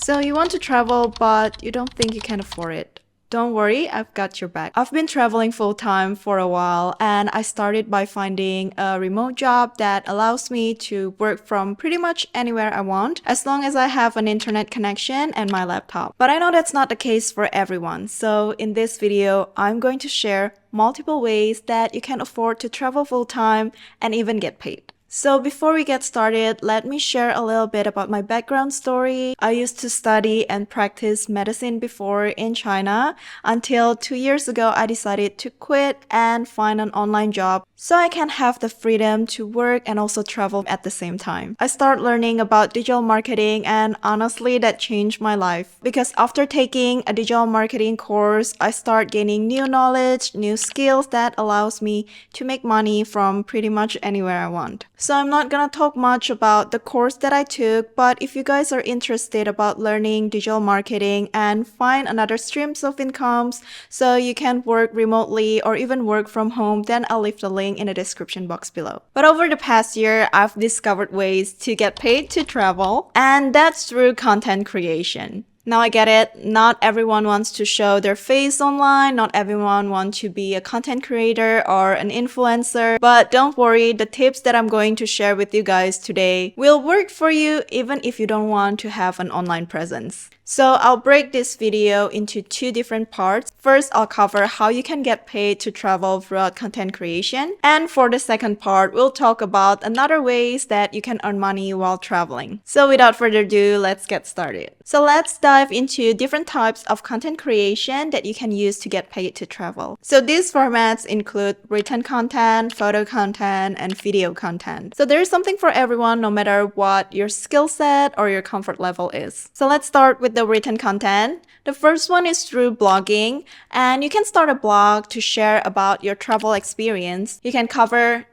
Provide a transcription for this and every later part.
So you want to travel, but you don't think you can afford it. Don't worry, I've got your back. I've been traveling full-time for a while, and I started by finding a remote job that allows me to work from pretty much anywhere I want, as long as I have an internet connection and my laptop. But I know that's not the case for everyone, so in this video, I'm going to share multiple ways that you can afford to travel full-time and even get paid. So before we get started, let me share a little bit about my background story. I used to study and practice medicine before in China until 2 years ago I decided to quit and find an online job so I can have the freedom to work and also travel at the same time. I started learning about digital marketing, and honestly that changed my life because after taking a digital marketing course, I start gaining new knowledge, new skills that allows me to make money from pretty much anywhere I want. So I'm not gonna talk much about the course that I took, but if you guys are interested about learning digital marketing and find another streams of incomes so you can work remotely or even work from home, then I'll leave the link in the description box below. But over the past year, I've discovered ways to get paid to travel, and that's through content creation. Now I get it, not everyone wants to show their face online, not everyone wants to be a content creator or an influencer, but don't worry, the tips that I'm going to share with you guys today will work for you even if you don't want to have an online presence. So I'll break this video into two different parts. First, I'll cover how you can get paid to travel throughout content creation. And for the second part, we'll talk about another ways that you can earn money while traveling. So without further ado, let's get started. So let's dive into different types of content creation that you can use to get paid to travel. So these formats include written content, photo content, and video content. So there's something for everyone no matter what your skill set or your comfort level is. So let's start with the written content. The first one is through blogging, and you can start a blog to share about your travel experience. You can cover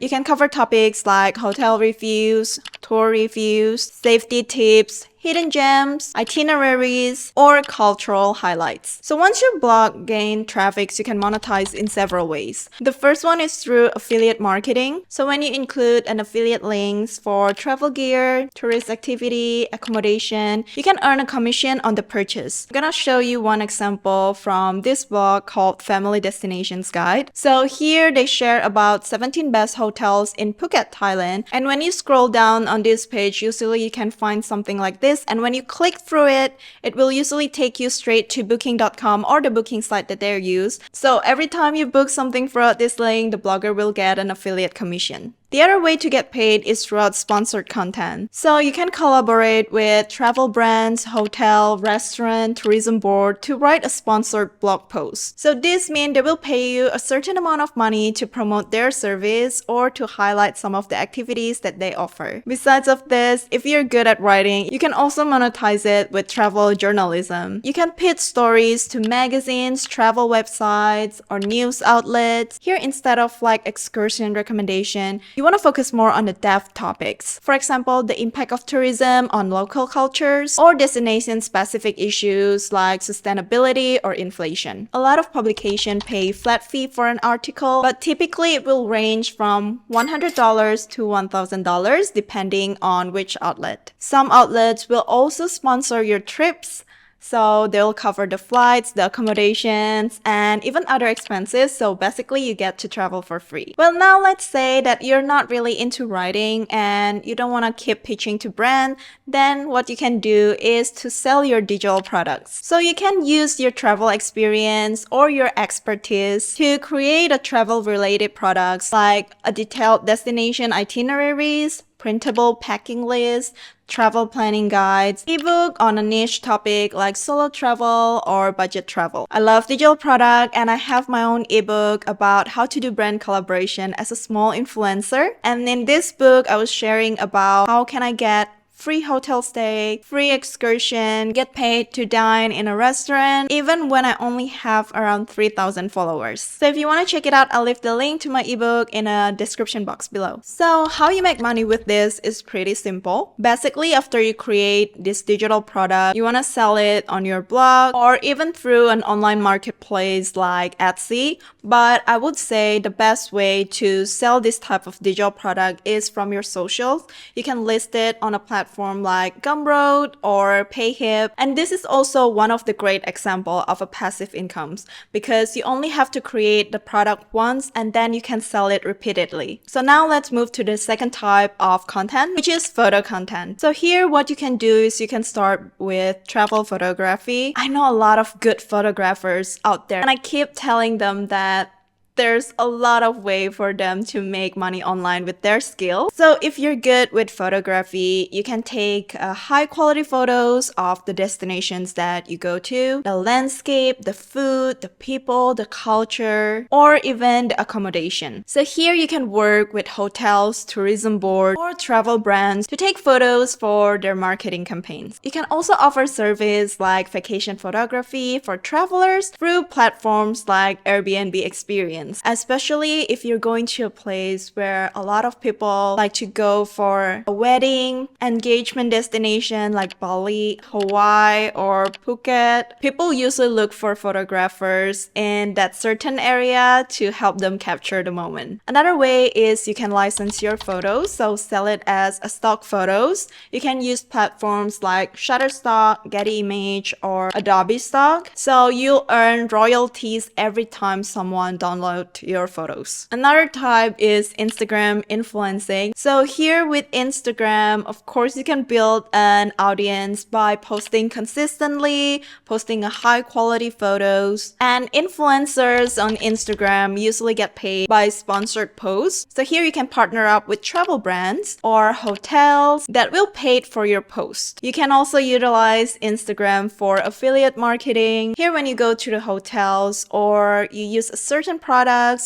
topics like hotel reviews, tour reviews, safety tips, hidden gems, itineraries, or cultural highlights. So once your blog gains traffic, you can monetize in several ways. The first one is through affiliate marketing. So when you include an affiliate links for travel gear, tourist activity, accommodation, you can earn a commission on the purchase. I'm gonna show you one example from this blog called Family Destinations Guide. So here they share about 17 best hotels in Phuket, Thailand. And when you scroll down on this page, usually you can find something like this. And when you click through it, it will usually take you straight to booking.com or the booking site that they use. So every time you book something throughout this link, the blogger will get an affiliate commission. The other way to get paid is throughout sponsored content. So you can collaborate with travel brands, hotel, restaurant, tourism board to write a sponsored blog post. So this means they will pay you a certain amount of money to promote their service or to highlight some of the activities that they offer. Besides of this, if you're good at writing, you can also monetize it with travel journalism. You can pitch stories to magazines, travel websites, or news outlets. Here, instead of like excursion recommendation, you want to focus more on the depth topics. For example, the impact of tourism on local cultures or destination-specific issues like sustainability or inflation. A lot of publications pay flat fee for an article, but typically it will range from $100 to $1,000 depending on which outlet. Some outlets will also sponsor your trips. So they'll cover the flights, the accommodations, and even other expenses. So basically you get to travel for free. Well, now let's say that you're not really into writing and you don't want to keep pitching to brand. Then what you can do is to sell your digital products. So you can use your travel experience or your expertise to create a travel related products like a detailed destination itineraries, printable packing lists, travel planning guides, ebook on a niche topic like solo travel or budget travel. I love digital product and I have my own ebook about how to do brand collaboration as a small influencer. And in this book, I was sharing about how can I get free hotel stay, free excursion, get paid to dine in a restaurant, even when I only have around 3,000 followers. So if you want to check it out, I'll leave the link to my ebook in a description box below. So how you make money with this is pretty simple. Basically, after you create this digital product, you want to sell it on your blog or even through an online marketplace like Etsy. But I would say the best way to sell this type of digital product is from your socials. You can list it on a platform platform like Gumroad or Payhip. And this is also one of the great example of a passive incomes because you only have to create the product once and then you can sell it repeatedly. So now let's move to the second type of content, which is photo content. So here what you can do is you can start with travel photography. I know a lot of good photographers out there and I keep telling them that there's a lot of way for them to make money online with their skill. So if you're good with photography, you can take high quality photos of the destinations that you go to, the landscape, the food, the people, the culture, or even the accommodation. So here you can work with hotels, tourism boards, or travel brands to take photos for their marketing campaigns. You can also offer service like vacation photography for travelers through platforms like Airbnb Experience. Especially if you're going to a place where a lot of people like to go for a wedding, engagement destination like Bali, Hawaii, or Phuket. People usually look for photographers in that certain area to help them capture the moment. Another way is you can license your photos, so sell it as a stock photos. You can use platforms like Shutterstock, Getty Image, or Adobe Stock. So you'll earn royalties every time someone downloads your photos. Another type is Instagram influencing. So here with Instagram, of course, you can build an audience by posting consistently, posting a high quality photos, and influencers on Instagram usually get paid by sponsored posts. So here you can partner up with travel brands or hotels that will pay for your post. You can also utilize Instagram for affiliate marketing. Here when you go to the hotels or you use a certain products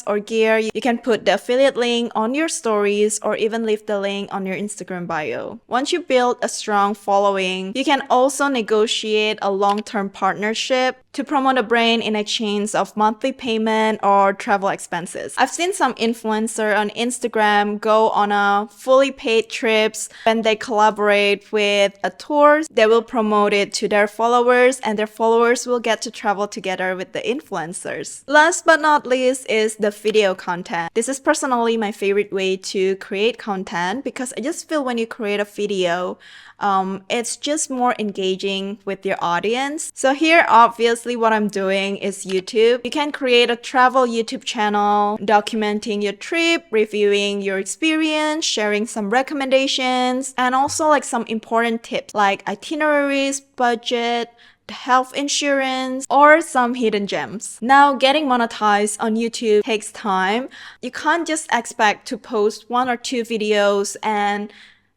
or gear, you can put the affiliate link on your stories or even leave the link on your Instagram bio. Once you build a strong following, you can also negotiate a long-term partnership to promote a brand in exchange of monthly payment or travel expenses. I've seen some influencer on Instagram go on a fully paid trips. When they collaborate with a tour, they will promote it to their followers and their followers will get to travel together with the influencers. Last but not least is the video content. This is personally my favorite way to create content because I just feel when you create a video, it's just more engaging with your audience. So here, obviously, what I'm doing is YouTube. You can create a travel YouTube channel, documenting your trip, reviewing your experience, sharing some recommendations, and also like some important tips like itineraries, budget, health insurance, or some hidden gems. Now, getting monetized on YouTube takes time. You can't just expect to post 1 or 2 videos and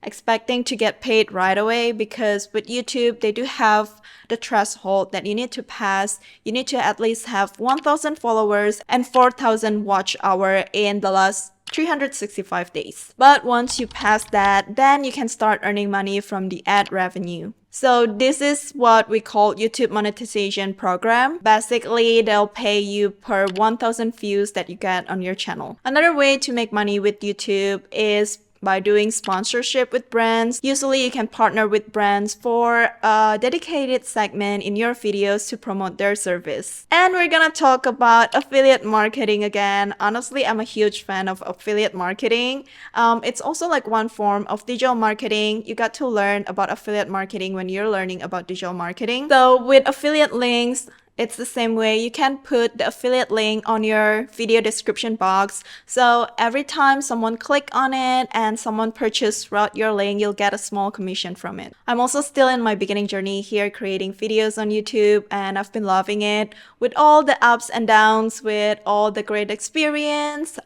expecting to get paid right away because with YouTube, they do have the threshold that you need to pass. You need to at least have 1,000 followers and 4,000 watch hour in the last 365 days. But once you pass that, then you can start earning money from the ad revenue. So this is what we call YouTube monetization program. Basically, they'll pay you per 1,000 views that you get on your channel. Another way to make money with YouTube is by doing sponsorship with brands. Usually you can partner with brands for a dedicated segment in your videos to promote their service. And we're gonna talk about affiliate marketing again. Honestly, I'm a huge fan of affiliate marketing. It's also like one form of digital marketing. You got to learn about affiliate marketing when you're learning about digital marketing. So with affiliate links, it's the same way. You can put the affiliate link on your video description box. So every time someone click on it and someone purchase throughout your link, you'll get a small commission from it. I'm also still in my beginning journey here creating videos on YouTube and I've been loving it with all the ups and downs, with all the great experience,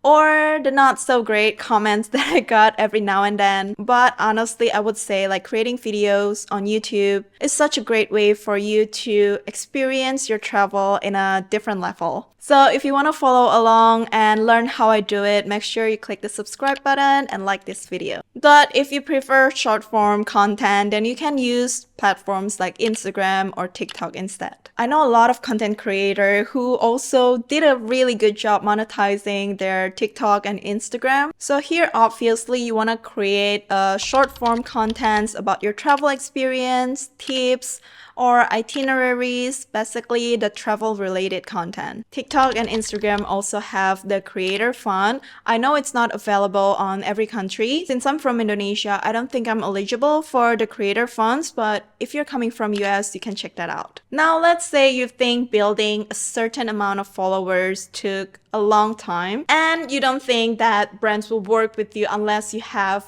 or the not so great comments that I got every now and then. But honestly, I would say like creating videos on YouTube is such a great way for you to experience your travel in a different level. So if you want to follow along and learn how I do it, make sure you click the subscribe button and like this video. But if you prefer short form content, then you can use platforms like Instagram or TikTok instead. I know a lot of content creators who also did a really good job monetizing their TikTok and Instagram. So here, obviously, you want to create short form contents about your travel experience, tips, or itineraries, basically the travel related content. TikTok and Instagram also have the creator fund. I know it's not available on every country. Since I'm from Indonesia, I don't think I'm eligible for the creator funds, but if you're coming from US, you can check that out. Now, let's say you think building a certain amount of followers took a long time, and you don't think that brands will work with you unless you have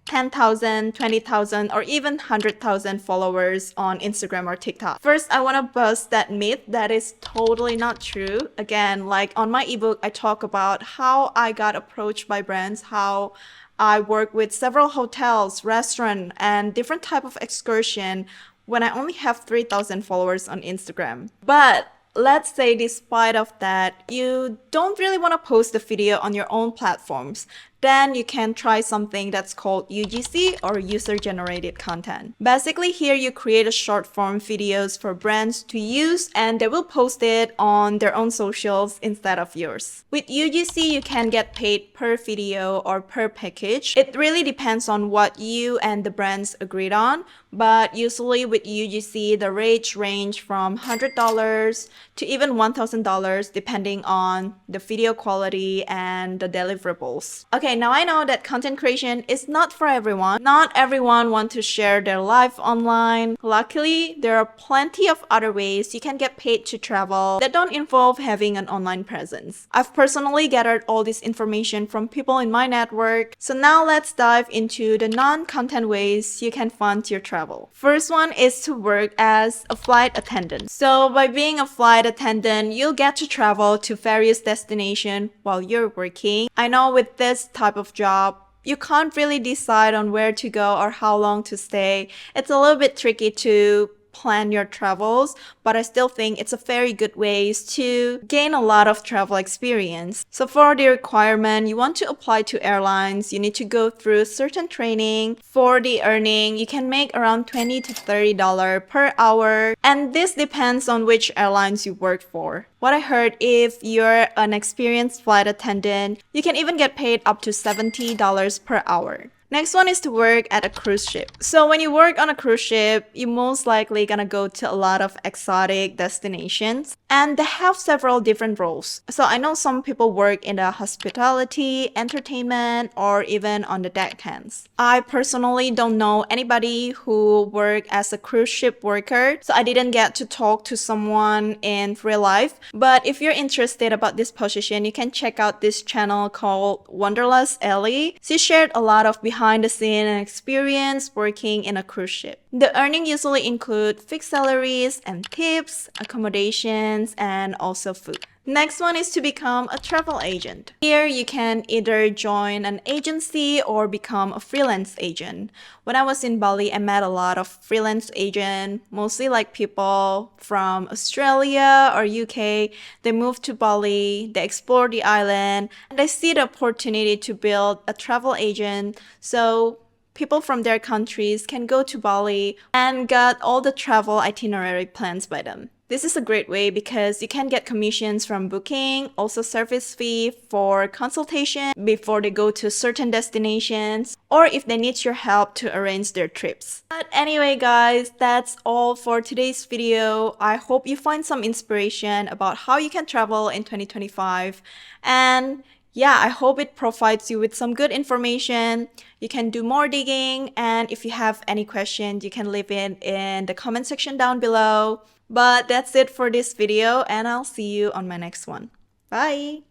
10,000, 20,000, or even 100,000 followers on Instagram or TikTok. First, I want to bust that myth that is totally not true. Again, like on my ebook, I talk about how I got approached by brands, how I work with several hotels, restaurants, and different type of excursion when I only have 3,000 followers on Instagram. But let's say despite of that, you don't really want to post the video on your own platforms. Then you can try something that's called UGC or user-generated content. Basically, here you create a short-form videos for brands to use and they will post it on their own socials instead of yours. With UGC, you can get paid per video or per package. It really depends on what you and the brands agreed on, but usually with UGC, the rates range from $100 to even $1,000 depending on the video quality and the deliverables. Okay, now I know that content creation is not for everyone. Not everyone wants to share their life online. Luckily, there are plenty of other ways you can get paid to travel that don't involve having an online presence. I've personally gathered all this information from people in my network. So now let's dive into the non-content ways you can fund your travel. First one is to work as a flight attendant. So by being a flight attendant, you'll get to travel to various destinations while you're working. I know with this type of job, you can't really decide on where to go or how long to stay. It's a little bit tricky to plan your travels, but I still think it's a very good ways to gain a lot of travel experience. So for the requirement, you want to apply to airlines, you need to go through certain training. For the earning, you can make around $20 to $30 per hour, and this depends on which airlines you work for. What I heard, if you're an experienced flight attendant, you can even get paid up to $70 per hour. Next one is to work at a cruise ship. So when you work on a cruise ship, you're most likely gonna go to a lot of exotic destinations, and they have several different roles. So I know some people work in the hospitality, entertainment, or even on the deckhands. I personally don't know anybody who work as a cruise ship worker, so I didn't get to talk to someone in real life. But if you're interested about this position, you can check out this channel called Wanderlust Ellie. She shared a lot of behind the scene and experience working in a cruise ship. The earning usually include fixed salaries and tips, accommodations, and also food. Next one is to become a travel agent. Here you can either join an agency or become a freelance agent. When I was in Bali, I met a lot of freelance agents, mostly like people from Australia or UK. They moved to Bali, they explore the island, and they see the opportunity to build a travel agent. So people from their countries can go to Bali and get all the travel itinerary plans by them. This is a great way because you can get commissions from booking, also service fee for consultation before they go to certain destinations, or if they need your help to arrange their trips. But anyway guys, that's all for today's video. I hope you find some inspiration about how you can travel in 2025. And yeah, I hope it provides you with some good information. You can do more digging, and if you have any questions, you can leave it in the comment section down below. But that's it for this video, and I'll see you on my next one. Bye!